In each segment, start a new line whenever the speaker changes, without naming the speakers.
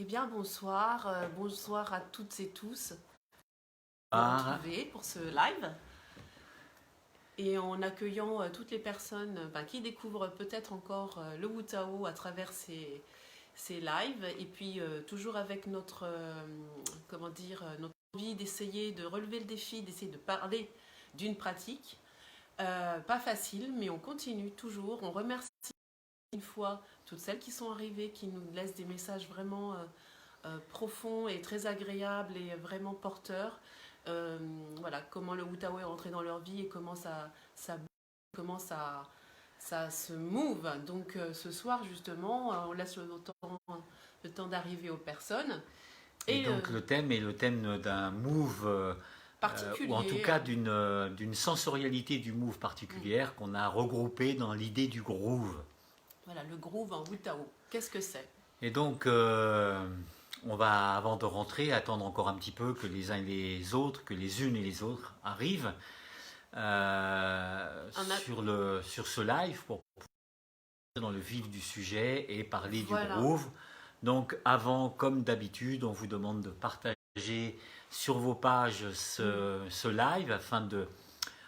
Eh bien, bonsoir, bonsoir à toutes et tous de nous
Ah,
retrouver pour ce live et en accueillant toutes les personnes qui découvrent peut-être encore le Wu Tao à travers ces lives et puis toujours avec notre, comment dire, notre envie d'essayer de relever le défi, d'essayer de parler d'une pratique. Pas facile, mais on continue toujours. On remercie une fois toutes celles qui sont arrivées, qui nous laissent des messages vraiment profond et très agréable et vraiment porteur. Voilà, comment le Wu-Tao est rentré dans leur vie et comment ça se move. Donc ce soir justement, on laisse le temps d'arriver aux personnes.
et
Et
donc le thème est le thème d'un move, ou en tout
particulier,
cas d'une sensorialité du move particulière qu'on a regroupé dans l'idée du groove.
voilà, le groove en Wu-Tao. Qu'est-ce que c'est?
Et donc on va, avant de rentrer, attendre encore un petit peu que les uns et les autres, que les unes et les autres arrivent sur ce live pour dans le vif du sujet et parler du
Voilà.
groove. Donc avant, comme d'habitude, on vous demande de partager sur vos pages ce live afin de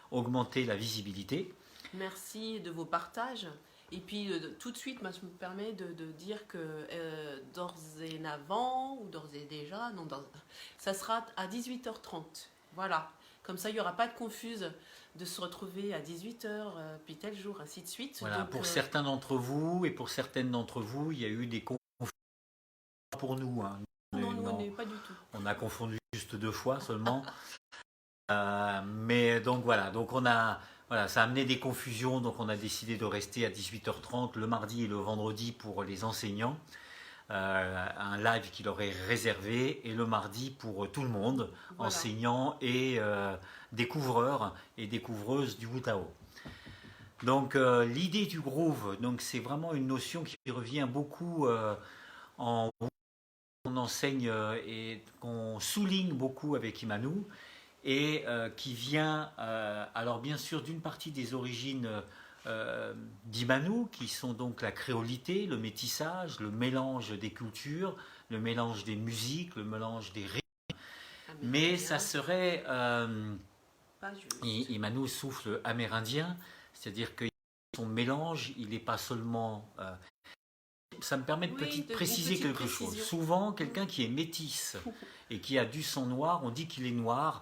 augmenter la visibilité.
Merci de vos partages. Et puis tout de suite, moi, je me permets de dire que d'ores et avant, ou d'ores et déjà, non, ça sera à 18h30. Voilà. Comme ça, il n'y aura pas de confuse de se retrouver à 18h, puis tel jour, ainsi de suite.
Voilà,
Donc,
pour certains d'entre vous et pour certaines d'entre vous, il y a eu des confusions pour nous, hein.
non, nous, on
Non,
n'est pas du tout.
on a confondu juste 2 fois seulement. Mais donc voilà, voilà, ça a amené des confusions, donc on a décidé de rester à 18h30 le mardi et le vendredi pour les enseignants, un live qui leur est réservé, et le mardi pour tout le monde,
Voilà.
enseignants et découvreurs et découvreuses du Wu Tao. Donc l'idée du groove, donc c'est vraiment une notion qui revient beaucoup en on enseigne et qu'on souligne beaucoup avec Imanu, et qui vient, alors bien sûr, d'une partie des origines d'Imanu, qui sont donc la créolité, le métissage, le mélange des cultures, le mélange des musiques, le mélange des rythmes. Mais ça serait,
pas juste.
Imanu souffle amérindien, c'est-à-dire que son mélange, il n'est pas seulement... ça me permet de
Oui,
préciser
une petite
quelque chose.
précision.
Souvent, quelqu'un qui est métisse et qui a du sang noir, on dit qu'il est noir,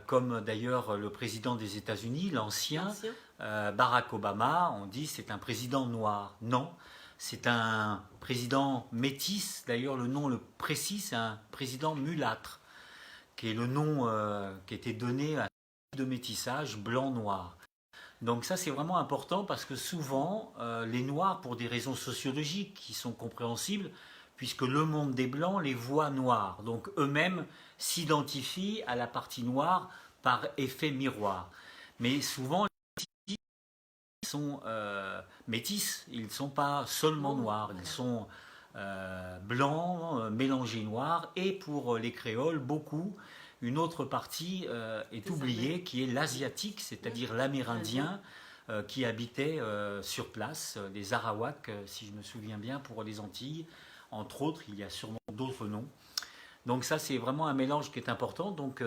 comme d'ailleurs le président des États-Unis, l'ancien Barack Obama, on dit c'est un président noir. Non, c'est un président métis. D'ailleurs, le nom le précis, c'est un président mulâtre, qui est le nom qui a été donné à un type de métissage blanc-noir. Donc ça, c'est vraiment important parce que souvent, les Noirs, pour des raisons sociologiques qui sont compréhensibles, puisque le monde des Blancs les voit noirs, donc eux-mêmes s'identifient à la partie noire par effet miroir. Mais souvent, ils sont métis, ils ne sont pas seulement noirs, ils sont blancs, mélangés noirs, et pour les créoles, beaucoup, une autre partie est oubliée, qui est l'asiatique, c'est-à-dire l'amérindien, qui habitait sur place, les Arawaks, si je me souviens bien, pour les Antilles. Entre autres, il y a sûrement d'autres noms. Donc ça, c'est vraiment un mélange qui est important. Donc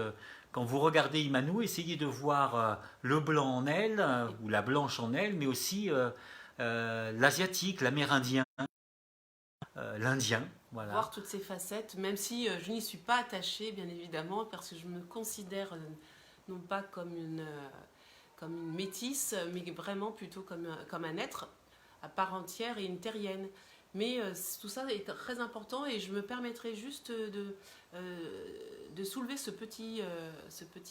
quand vous regardez Imanu, essayez de voir le blanc en elle, ou la blanche en elle, mais aussi l'asiatique, l'amérindien, l'indien. Voilà.
Voir toutes ces facettes, même si je n'y suis pas attachée, bien évidemment, parce que je me considère non pas comme une métisse, mais vraiment plutôt comme un être à part entière et une terrienne. Mais tout ça est très important et je me permettrai juste de soulever ce petit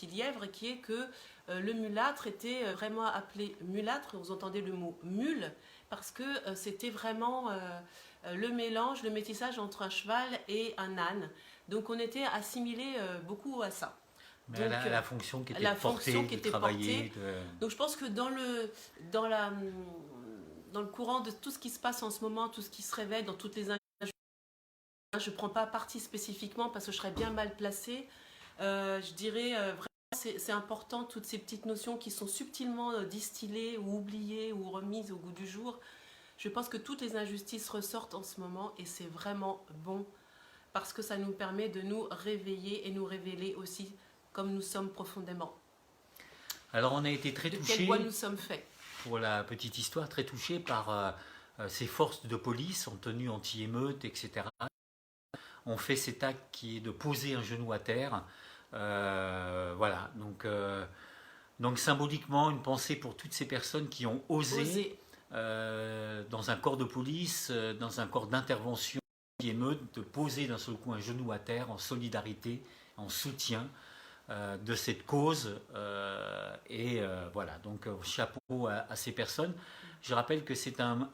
lièvre qui est que le mulâtre était vraiment appelé mulâtre, vous entendez le mot mule, parce que c'était vraiment le mélange, le métissage entre un cheval et un âne. Donc on était assimilé beaucoup à ça.
Mais
Donc,
la fonction qui était
la
portée,
fonction qui
de
était
travailler.
portée. Donc je pense que dans, la, dans le courant de tout ce qui se passe en ce moment, tout ce qui se révèle dans toutes les je ne prends pas parti spécifiquement parce que je serais bien mal placée. Je dirais vraiment c'est important toutes ces petites notions qui sont subtilement distillées ou oubliées ou remises au goût du jour. Je pense que toutes les injustices ressortent en ce moment et c'est vraiment bon parce que ça nous permet de nous réveiller et nous révéler aussi comme nous sommes profondément.
Alors on a été très touchés.
De quel bois nous sommes faits.
Pour la petite histoire, très touchés par ces forces de police en tenue anti-émeute, etc. On fait cet acte qui est de poser un genou à terre. Voilà, donc symboliquement, une pensée pour toutes ces personnes qui ont osé. Dans un corps de police, dans un corps d'intervention qui émeute, de poser d'un seul coup un genou à terre en solidarité, en soutien de cette cause. Voilà, donc chapeau à ces personnes. Je rappelle que c'est un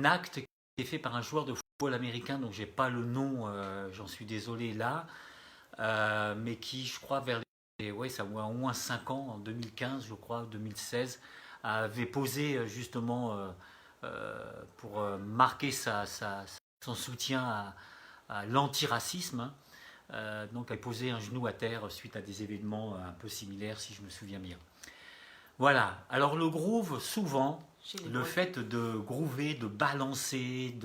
acte qui est fait par un joueur de football américain, dont je n'ai pas le nom, j'en suis désolé là, mais qui, je crois, ça a au moins 5 ans, en 2015, je crois, 2016, avait posé justement pour marquer son soutien à l'antiracisme. Donc elle posait un genou à terre suite à des événements un peu similaires, si je me souviens bien. Voilà. Alors le groove, souvent, le fait de groover, de balancer,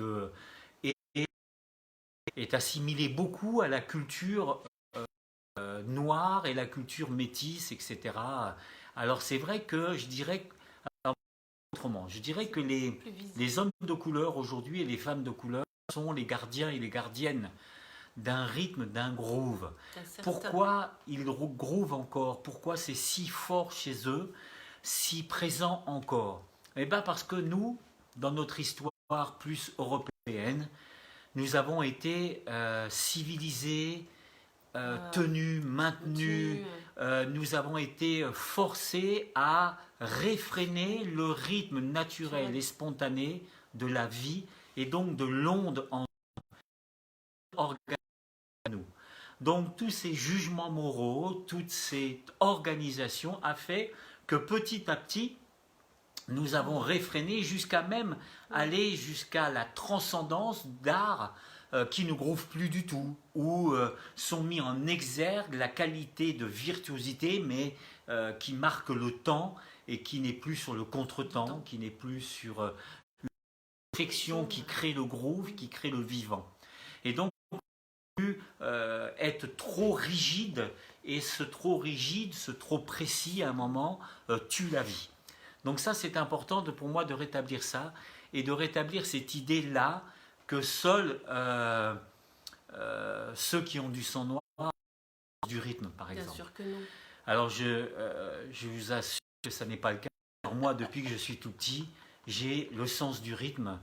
est assimilé beaucoup à la culture noire et la culture métisse, etc. Alors c'est vrai que je dirais autrement. Je dirais que les hommes de couleur aujourd'hui et les femmes de couleur sont les gardiens et les gardiennes d'un rythme, d'un groove. Pourquoi ils groovent encore? Pourquoi c'est si fort chez eux, si présent encore? Eh bien parce que nous, dans notre histoire plus européenne, nous avons été civilisés, tenus, maintenus, nous avons été forcés à réfréner le rythme naturel et spontané de la vie et donc de l'onde en nous. Donc tous ces jugements moraux, toute cette organisation a fait que petit à petit, nous avons réfréné jusqu'à même aller jusqu'à la transcendance d'art qui ne groove plus du tout, où sont mis en exergue la qualité de virtuosité, mais qui marque le temps et qui n'est plus sur le contretemps, qui n'est plus sur la perfection qui crée le groove, qui crée le vivant. Et donc, être trop rigide, et ce trop rigide, ce trop précis à un moment tue la vie. Donc ça, c'est important pour moi de rétablir ça, et de rétablir cette idée-là que seuls ceux qui ont du sang noir ont du rythme, par exemple.
Bien sûr que non.
Alors je vous assure que ça n'est pas le cas. Alors moi, depuis que je suis tout petit, j'ai le sens du rythme,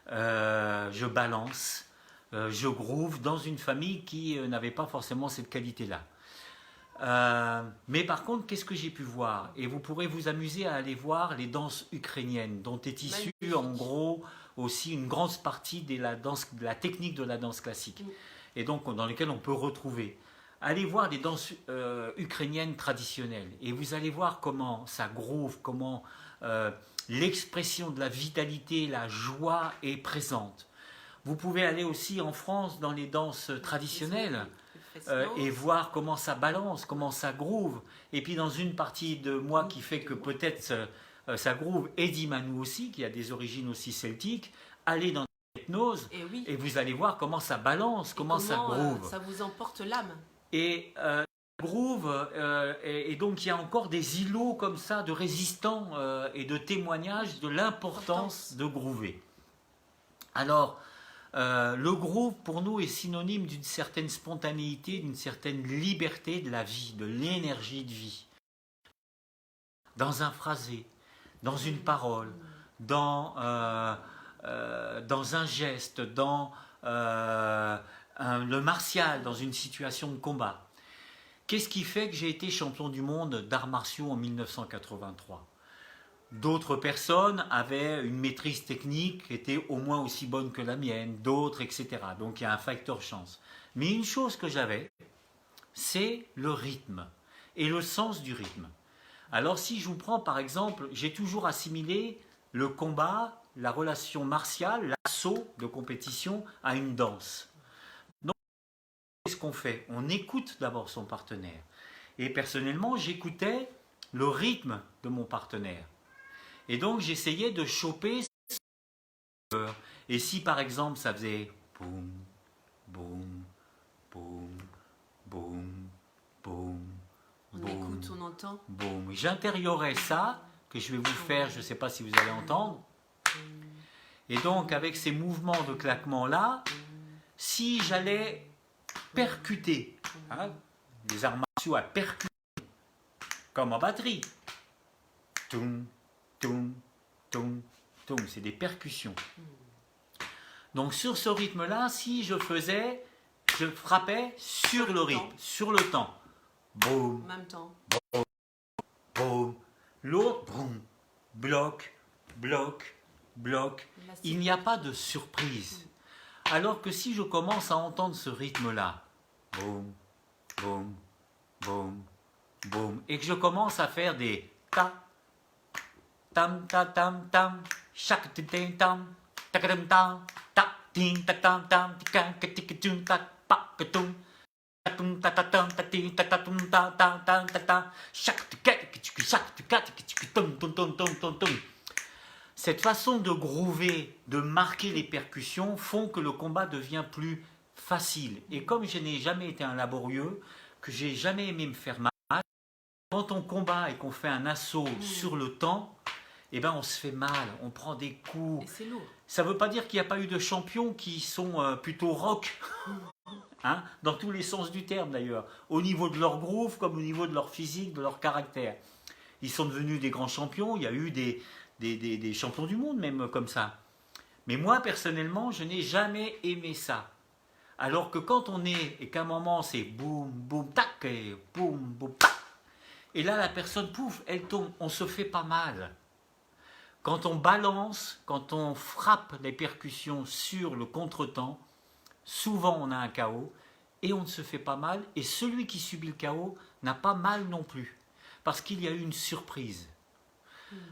je balance, je groove dans une famille qui n'avait pas forcément cette qualité-là. Mais par contre, qu'est-ce que j'ai pu voir? Et vous pourrez vous amuser à aller voir les danses ukrainiennes, dont est issue en gros aussi une grande partie de la technique de la danse classique, et donc dans lesquelles on peut retrouver. Allez voir les danses ukrainiennes traditionnelles, et vous allez voir comment ça groove, comment l'expression de la vitalité, la joie est présente. Vous pouvez aller aussi en France dans les danses traditionnelles et voir comment ça balance, comment ça groove. Et puis dans une partie de moi qui fait que peut-être ça groove, Eddie Manou aussi, qui a des origines aussi celtiques, allez dans l'hypnose et vous allez voir comment ça balance, comment ça groove.
Ça vous emporte l'âme.
Et groove, et donc il y a encore des îlots comme ça de résistants et de témoignages de l'importance de groover. Alors, le groove pour nous est synonyme d'une certaine spontanéité, d'une certaine liberté de la vie, de l'énergie de vie. Dans un phrasé, dans une parole, dans un geste, dans le martial, dans une situation de combat. Qu'est-ce qui fait que j'ai été champion du monde d'arts martiaux en 1983 ? D'autres personnes avaient une maîtrise technique qui était au moins aussi bonne que la mienne, d'autres, etc. Donc il y a un facteur chance. Mais une chose que j'avais, c'est le rythme et le sens du rythme. Alors si je vous prends par exemple, j'ai toujours assimilé le combat, la relation martiale, l'assaut de compétition à une danse. Donc qu'est-ce qu'on fait? On écoute d'abord son partenaire. Et personnellement, j'écoutais le rythme de mon partenaire. Et donc j'essayais de choper. Et si par exemple ça faisait boum, boum, boum, boum, boum.
On écoute, on entend.
Boum. J'intériorais ça, que je vais vous faire, je ne sais pas si vous allez entendre. Et donc, avec ces mouvements de claquement-là, si j'allais percuter, hein, les arts martiaux à percuter, comme en batterie, toum, toum, toum, toum, c'est des percussions. Donc, sur ce rythme-là, si je faisais, je frappais sur le rythme, sur le temps. Boum.
En même temps.
Boum. L'autre, boum. Bloc, bloc, bloc. Il n'y a pas de surprise. Alors que si je commence à entendre ce rythme-là, boum, boum, boum, boum, et que je commence à faire des ta, tam, ta, tam, tam, chaque tam, tam, takadam, tam, ta, tin, ta, tam, tam, tika, tika, tum, ta, pa, katum. Cette façon de groover, de marquer les percussions font que le combat devient plus facile. Et comme je n'ai jamais été un laborieux, que j'ai jamais aimé me faire mal, quand on combat et qu'on fait un assaut sur le temps, eh ben on se fait mal, on prend des coups.
Et c'est lourd.
Ça ne veut pas dire qu'il n'y a pas eu de champions qui sont plutôt rock. Hein, dans tous les sens du terme d'ailleurs, au niveau de leur groove comme au niveau de leur physique, de leur caractère. Ils sont devenus des grands champions, il y a eu des champions du monde même comme ça. Mais moi personnellement, je n'ai jamais aimé ça. Alors que quand on est, et qu'à un moment c'est boum, boum, tac, et boum, boum, tac, et là la personne, pouf, elle tombe, on se fait pas mal. Quand on balance, quand on frappe les percussions sur le contretemps, souvent on a un KO et on ne se fait pas mal, et celui qui subit le KO n'a pas mal non plus, parce qu'il y a eu une surprise.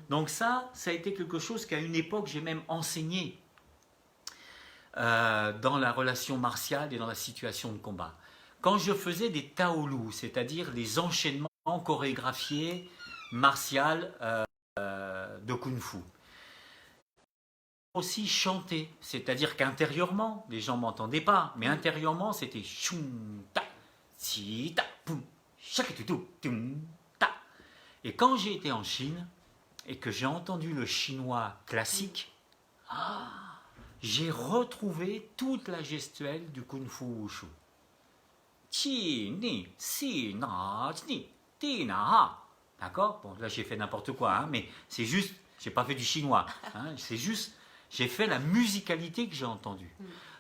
Donc ça a été quelque chose qu'à une époque j'ai même enseigné dans la relation martiale et dans la situation de combat. Quand je faisais des taolu, c'est-à-dire les enchaînements chorégraphiés martiaux de kung-fu, aussi chanter, c'est-à-dire qu'intérieurement, les gens ne m'entendaient pas, mais intérieurement c'était chum ta, si ta, poum, chaketutu, tum ta. Et quand j'ai été en Chine et que j'ai entendu le chinois classique, j'ai retrouvé toute la gestuelle du kung-fu wushu. Chi ni si na ni ti na. D'accord? Bon, là j'ai fait n'importe quoi, hein, mais c'est juste, j'ai pas fait du chinois, hein, c'est juste. J'ai fait la musicalité que j'ai entendue.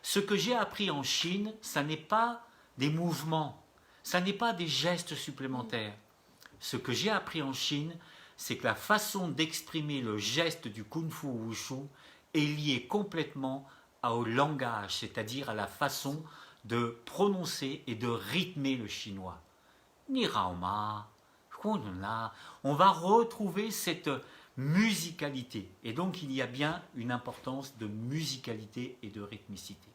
Ce que j'ai appris en Chine, ça n'est pas des mouvements, ça n'est pas des gestes supplémentaires. Ce que j'ai appris en Chine, c'est que la façon d'exprimer le geste du kung-fu wushu est liée complètement au langage, c'est-à-dire à la façon de prononcer et de rythmer le chinois. Ni rao ma, on va retrouver cette musicalité. Et donc il y a bien une importance de musicalité et de rythmicité.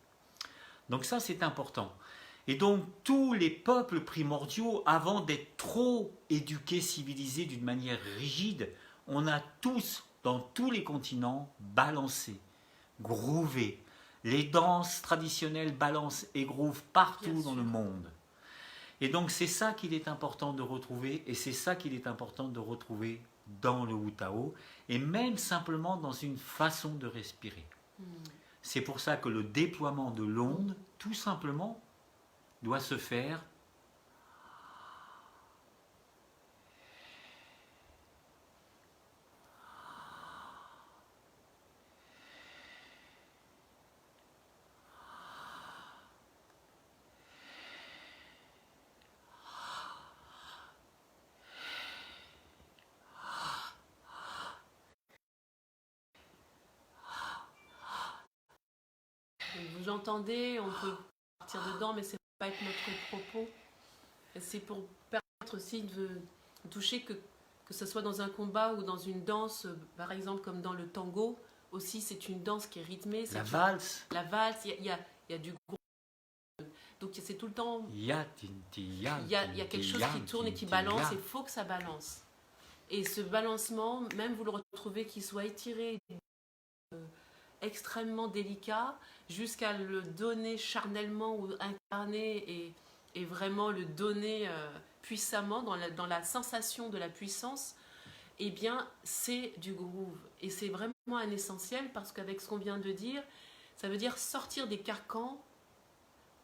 Donc ça c'est important. Et donc tous les peuples primordiaux, avant d'être trop éduqués, civilisés d'une manière rigide, on a tous, dans tous les continents, balancé, groové. Les danses traditionnelles balancent et groovent partout dans le monde. Et donc c'est ça qu'il est important de retrouver, et c'est ça qu'il est important de retrouver dans le Wu Tao, et même simplement dans une façon de respirer. C'est pour ça que le déploiement de l'onde, tout simplement, doit se faire
Vous entendez, on peut partir dedans, mais c'est pas être notre propos. C'est pour permettre aussi de toucher que ce soit dans un combat ou dans une danse, par exemple comme dans le tango, aussi c'est une danse qui est rythmée.
la valse.
La valse, il y a du gros. Donc c'est tout le temps. Il y a quelque chose qui tourne et qui balance, et il faut que ça balance. Et ce balancement, même vous le retrouvez qu'il soit étiré, extrêmement délicat jusqu'à le donner charnellement ou incarner et vraiment le donner puissamment dans la sensation de la puissance, eh bien c'est du groove. Et c'est vraiment un essentiel parce qu'avec ce qu'on vient de dire, ça veut dire sortir des carcans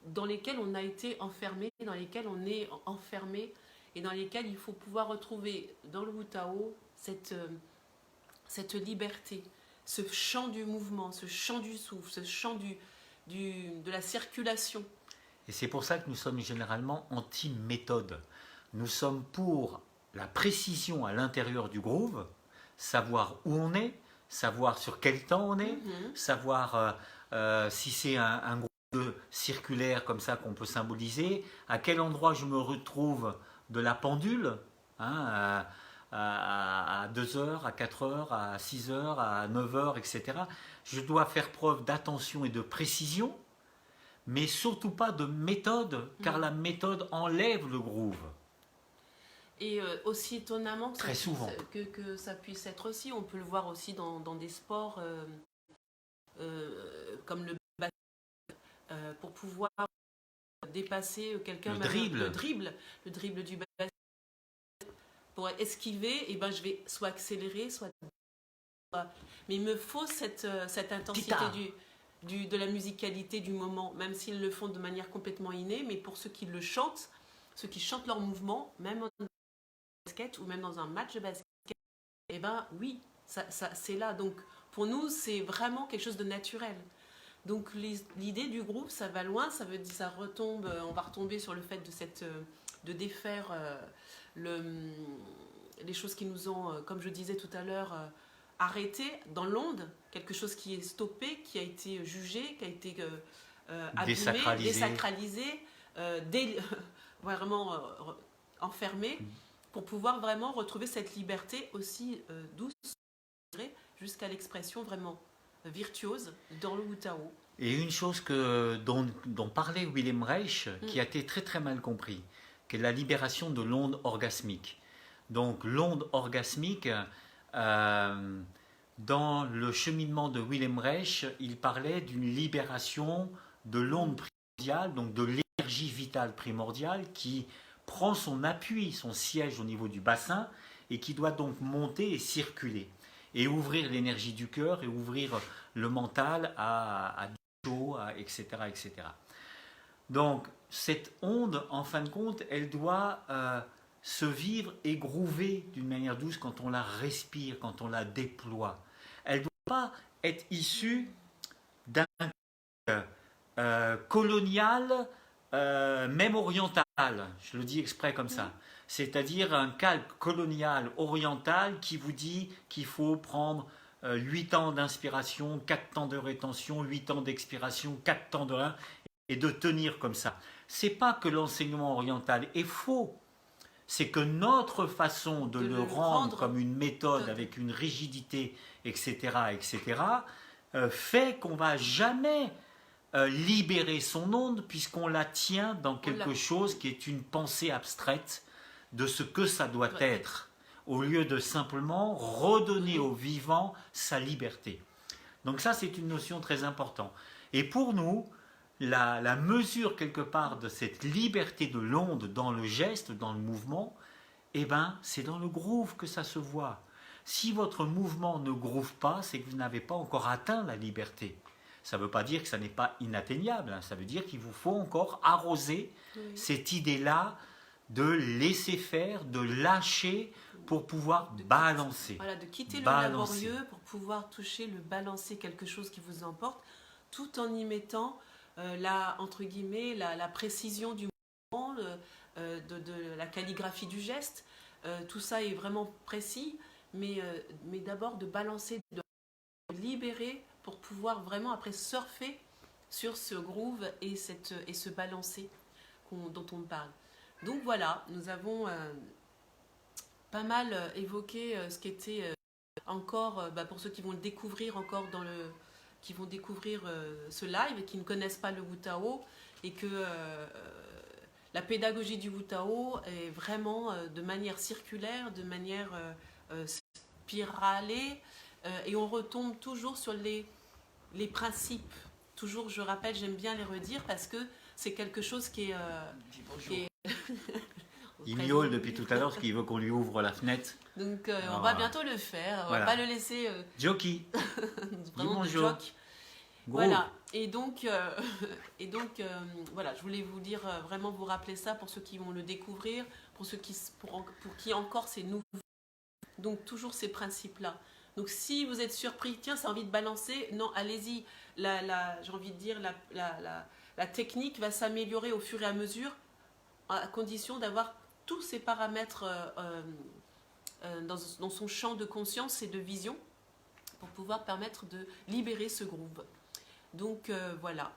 dans lesquels on a été enfermé, dans lesquels on est enfermé et dans lesquels il faut pouvoir retrouver dans le Wu Tao cette liberté, ce chant du mouvement, ce chant du souffle, ce chant de la circulation.
Et c'est pour ça que nous sommes généralement anti-méthode. Nous sommes pour la précision à l'intérieur du groove, savoir où on est, savoir sur quel temps on est, savoir si c'est un groove circulaire comme ça qu'on peut symboliser, à quel endroit je me retrouve de la pendule, hein, à 2 heures, à 4 heures, à 6 heures, à 9 heures, etc. Je dois faire preuve d'attention et de précision, mais surtout pas de méthode, car la méthode enlève le groove.
Et aussi étonnamment
très souvent
que ça puisse être aussi, on peut le voir aussi dans des sports comme le basket, pour pouvoir dépasser quelqu'un. Le dribble du basket. Pour esquiver, et ben je vais soit accélérer, soit... Mais il me faut cette intensité de la musicalité du moment, même s'ils le font de manière complètement innée, mais pour ceux qui le chantent, ceux qui chantent leur mouvement, même en basket ou même dans un match de basket, et ben oui, ça c'est là. Donc pour nous, c'est vraiment quelque chose de naturel. Donc l'idée du groupe, ça va loin, ça veut dire, ça retombe, on va retomber sur le fait de défaire les choses qui nous ont, comme je disais tout à l'heure, arrêtées dans l'onde, quelque chose qui est stoppé, qui a été jugé, qui a été abîmé, désacralisé, vraiment enfermé, pour pouvoir vraiment retrouver cette liberté aussi douce, jusqu'à l'expression vraiment virtuose dans le Wu Tao.
Et une chose dont parlait Wilhelm Reich, qui a été très très mal compris, qui est la libération de l'onde orgasmique. Donc l'onde orgasmique, dans le cheminement de Wilhelm Reich, il parlait d'une libération de l'onde primordiale, donc de l'énergie vitale primordiale qui prend son appui, son siège au niveau du bassin et qui doit donc monter et circuler et ouvrir l'énergie du cœur et ouvrir le mental à du chaud, etc., etc. Donc cette onde, en fin de compte, elle doit se vivre et groover d'une manière douce quand on la respire, quand on la déploie. Elle ne doit pas être issue d'un colonial, même oriental, je le dis exprès comme ça. C'est-à-dire un calque colonial oriental qui vous dit qu'il faut prendre 8 ans d'inspiration, 4 temps de rétention, 8 ans d'expiration, 4 temps de rein, et de tenir comme ça. C'est pas que l'enseignement oriental est faux, c'est que notre façon de le rendre comme une méthode avec une rigidité, etc., etc., fait qu'on va jamais libérer son onde puisqu'on la tient dans quelque chose qui est une pensée abstraite de ce que ça doit être, au lieu de simplement redonner au vivant sa liberté. Donc ça, c'est une notion très importante. Et pour nous, la mesure quelque part de cette liberté de l'onde dans le geste, dans le mouvement, eh ben, c'est dans le groove que ça se voit. Si votre mouvement ne groove pas, c'est que vous n'avez pas encore atteint la liberté. Ça ne veut pas dire que ça n'est pas inatteignable, hein. Ça veut dire qu'il vous faut encore arroser cette idée-là de laisser faire, de lâcher pour pouvoir balancer.
Voilà, de quitter le laborieux pour pouvoir toucher le balancer, quelque chose qui vous emporte, tout en y mettant entre guillemets, la précision du mouvement, de la calligraphie du geste. Tout ça est vraiment précis, mais d'abord de balancer, de libérer pour pouvoir vraiment après surfer sur ce groove et ce balancer dont on parle. Donc voilà, nous avons pas mal évoqué ce qui était encore, pour ceux qui vont le découvrir encore qui vont découvrir ce live et qui ne connaissent pas le Wu Tao, et que la pédagogie du Wu Tao est vraiment de manière circulaire, de manière spiralée, et on retombe toujours sur les les principes, toujours je rappelle, j'aime bien les redire parce que c'est quelque chose qui est
il miaule depuis tout à l'heure parce qu'il veut qu'on lui ouvre la fenêtre.
Donc on va bientôt le faire, on va pas le laisser
Jockey.
vraiment
bonjour.
joke. Voilà, et donc voilà, je voulais vous dire, vraiment vous rappeler ça pour ceux qui vont le découvrir, pour qui encore c'est nouveau. Donc toujours ces principes-là. Donc si vous êtes surpris, tiens, ça a envie de balancer, non, allez-y. J'ai envie de dire, la technique va s'améliorer au fur et à mesure, à condition d'avoir tous ces paramètres dans son champ de conscience et de vision pour pouvoir permettre de libérer ce groove. Donc voilà.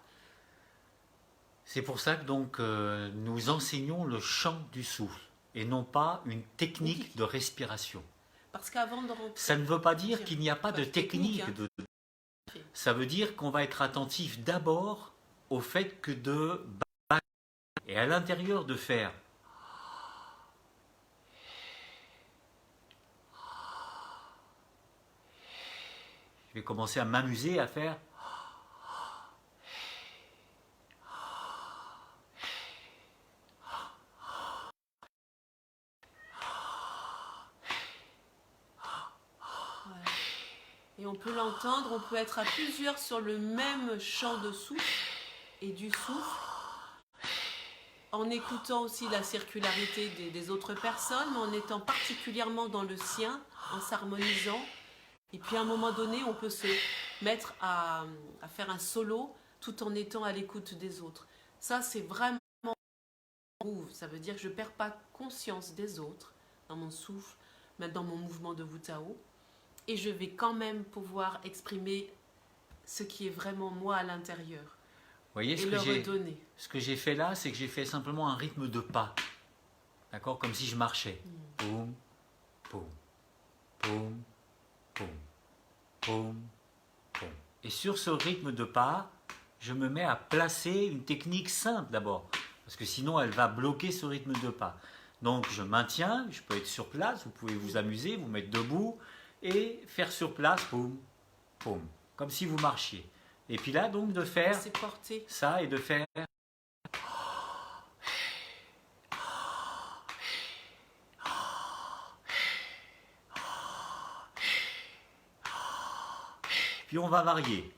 C'est pour ça que donc, nous enseignons le chant du souffle et non pas une technique de respiration.
Parce qu'avant de rentrer...
Ça ne veut pas dire qu'il n'y a pas de technique.
Hein.
Ça veut dire qu'on va être attentif d'abord au fait que de... Et à l'intérieur de faire... Je vais commencer à m'amuser à faire...
Et on peut l'entendre, on peut être à plusieurs sur le même champ de souffle et du souffle, en écoutant aussi la circularité des autres personnes, mais en étant particulièrement dans le sien, en s'harmonisant. Et puis à un moment donné, on peut se mettre à faire un solo tout en étant à l'écoute des autres. Ça, c'est vraiment... Ça veut dire que je ne perds pas conscience des autres dans mon souffle, même dans mon mouvement de Wu Tao. Et je vais quand même pouvoir exprimer ce qui est vraiment moi à l'intérieur.
Vous voyez,
et le redonner.
Ce que j'ai fait là, c'est que j'ai fait simplement un rythme de pas. D'accord? Comme si je marchais. Poum, poum, poum, poum, poum, poum. Et sur ce rythme de pas, je me mets à placer une technique simple d'abord. Parce que sinon, elle va bloquer ce rythme de pas. Donc, je maintiens, je peux être sur place, vous pouvez vous amuser, vous mettre debout, et faire sur place, poum, poum, comme si vous marchiez. Et puis là, donc, de faire ça et de faire... Puis on va varier.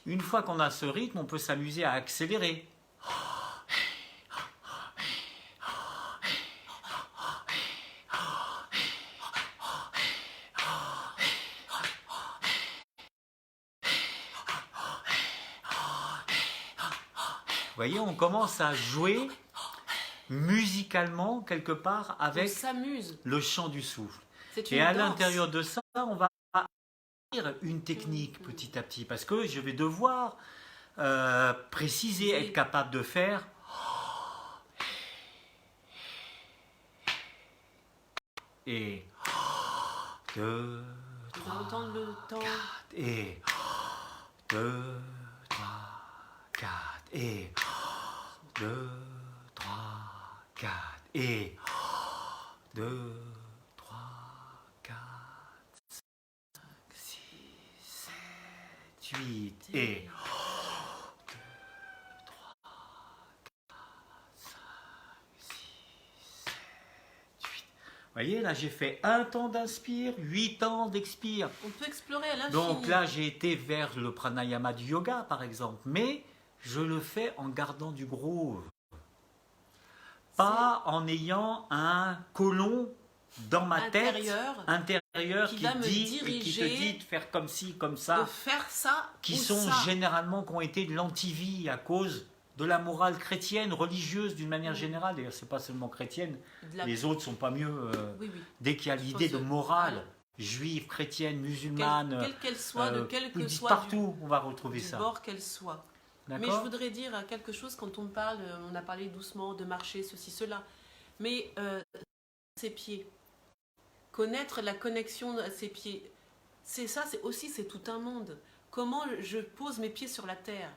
Une fois qu'on a ce rythme, on peut s'amuser à accélérer. Vous voyez, on commence à jouer musicalement quelque part avec le chant du souffle. Et à l'intérieur de ça, on va une technique petit à petit, parce que je vais devoir préciser, être capable de faire et 2, 3, 4 et 2, 3, 4 et 2, 3, 4 et 2, 3, 4, 6, 7, 8 et 2, 3, 4, 5, 6, 7, 8. Vous voyez, là j'ai fait un temps d'inspire, 8 temps d'expire.
On peut explorer à l'infini.
Donc là j'ai été vers le pranayama du yoga par exemple, mais je le fais en gardant du groove. Pas en ayant un colon dans ma tête intérieur qui te dit de faire comme ci, comme ça,
de faire ça,
qui sont généralement, qui ont été de l'antivie à cause de la morale chrétienne, religieuse d'une manière générale. D'ailleurs, c'est pas seulement chrétienne, les autres sont pas mieux. Dès qu'il y a l'idée de morale juive, chrétienne, musulmane,
quelle qu'elle soit, de quel que soit
partout, on va retrouver ça.
Du bord qu'elle soit. Mais je voudrais dire quelque chose quand on parle, on a parlé doucement de marcher, ceci, cela. Mais ses pieds, connaître la connexion à ses pieds. C'est ça, c'est tout un monde. Comment je pose mes pieds sur la terre?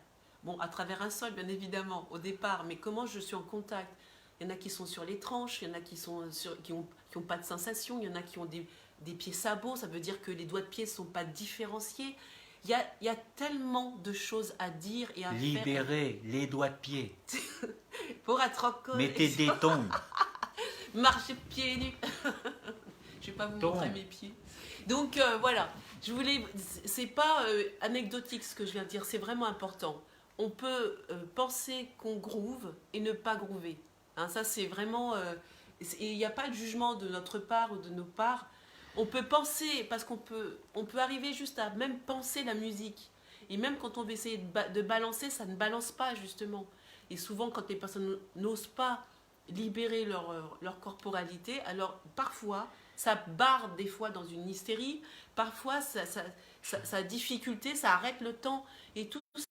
Bon, à travers un sol, bien évidemment, au départ, mais comment je suis en contact? Il y en a qui sont sur les tranches, il y en a qui ont pas de sensation, il y en a qui ont des pieds sabots, ça veut dire que les doigts de pied ne sont pas différenciés. Il y a tellement de choses à dire et à faire.
Libérez les doigts de pied.
Pour être encore...
Mettez des tongs.
Marchez pieds nus. Je vais pas vous montrer mes pieds. Donc voilà, c'est pas anecdotique ce que je viens de dire, c'est vraiment important. On peut penser qu'on groove et ne pas groover. Hein, ça c'est vraiment... il n'y a pas de jugement de notre part ou de nos parts. On peut penser, parce on peut arriver juste à même penser la musique. Et même quand on veut essayer de balancer, ça ne balance pas justement. Et souvent quand les personnes n'osent pas libérer leur corporalité, alors parfois ça barre des fois dans une hystérie, parfois ça difficulté, ça arrête le temps et tout ça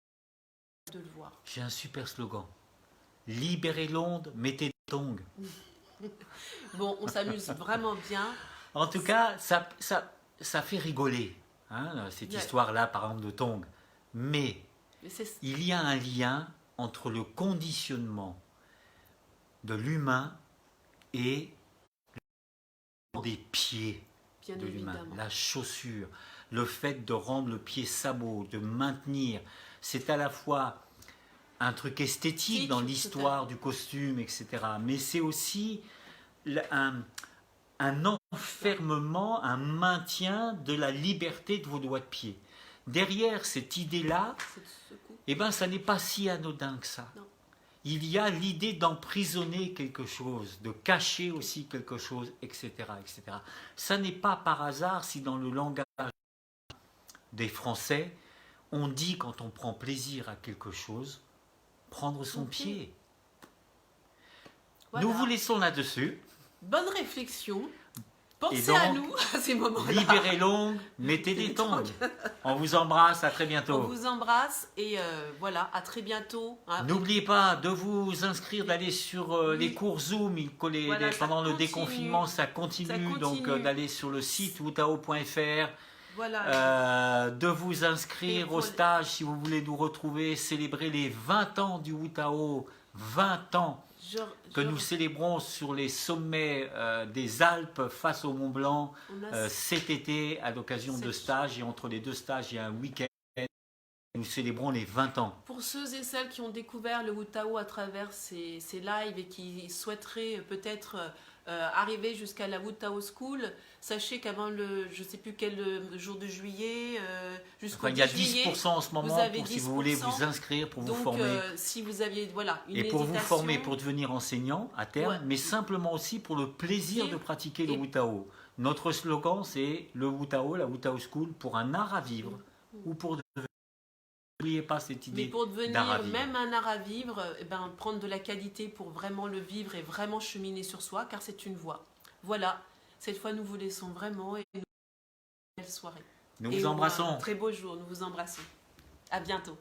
de le voir.
J'ai un super slogan. Libérez l'onde, mettez des tongs.
Bon, on s'amuse vraiment bien.
En tout cas, ça fait rigoler, hein, cette histoire-là, par exemple, de tongs. Mais il y a un lien entre le conditionnement de l'humain et des pieds de l'humain. La chaussure, le fait de rendre le pied sabot, de maintenir. C'est à la fois un truc esthétique dans l'histoire du costume, etc. Mais c'est aussi un enfermement, un maintien de la liberté de vos doigts de pied. Derrière cette idée-là, eh ben, ça n'est pas si anodin que ça.
Non.
Il y a l'idée d'emprisonner quelque chose, de cacher aussi quelque chose, etc., etc. Ça n'est pas par hasard si dans le langage des Français, on dit quand on prend plaisir à quelque chose, prendre son pied. Voilà. Nous vous laissons là-dessus.
Bonne réflexion. Pensez donc, à nous à ces moments-là.
Libérez l'ongle, mettez des tongs. On vous embrasse, à très bientôt.
On vous embrasse et voilà, à très bientôt. Hein.
N'oubliez pas de vous inscrire, d'aller sur les cours Zoom. Voilà, pendant le déconfinement, ça continue. Donc d'aller sur le site wutao.fr. Voilà. De vous inscrire au stage si vous voulez nous retrouver, célébrer les 20 ans du Wutao. 20 ans. Que nous célébrons sur les sommets des Alpes face au Mont Blanc cet été à l'occasion de stages. Et entre les deux stages, il y a un week-end. Nous célébrons les 20 ans.
Pour ceux et celles qui ont découvert le Wutao à travers ces lives et qui souhaiteraient peut-être arriver jusqu'à la Wutao School, sachez qu'avant je ne sais plus quel jour de juillet, jusqu'au 10 juillet,
il y a 10% en ce moment si vous voulez vous inscrire pour vous former.
Si vous aviez une
et pour vous former, pour devenir enseignant à terme, mais simplement aussi pour le plaisir de pratiquer le Wutao. Notre slogan, c'est le Wutao, la Wutao School, pour un art à vivre ou pour devenir. N'oubliez pas cette idée.
Mais pour devenir même un art à vivre, prendre de la qualité pour vraiment le vivre et vraiment cheminer sur soi, car c'est une voie. Voilà, cette fois nous vous laissons vraiment et nous belle soirée.
Nous vous embrassons.
Un très beau jour, nous vous embrassons. À bientôt.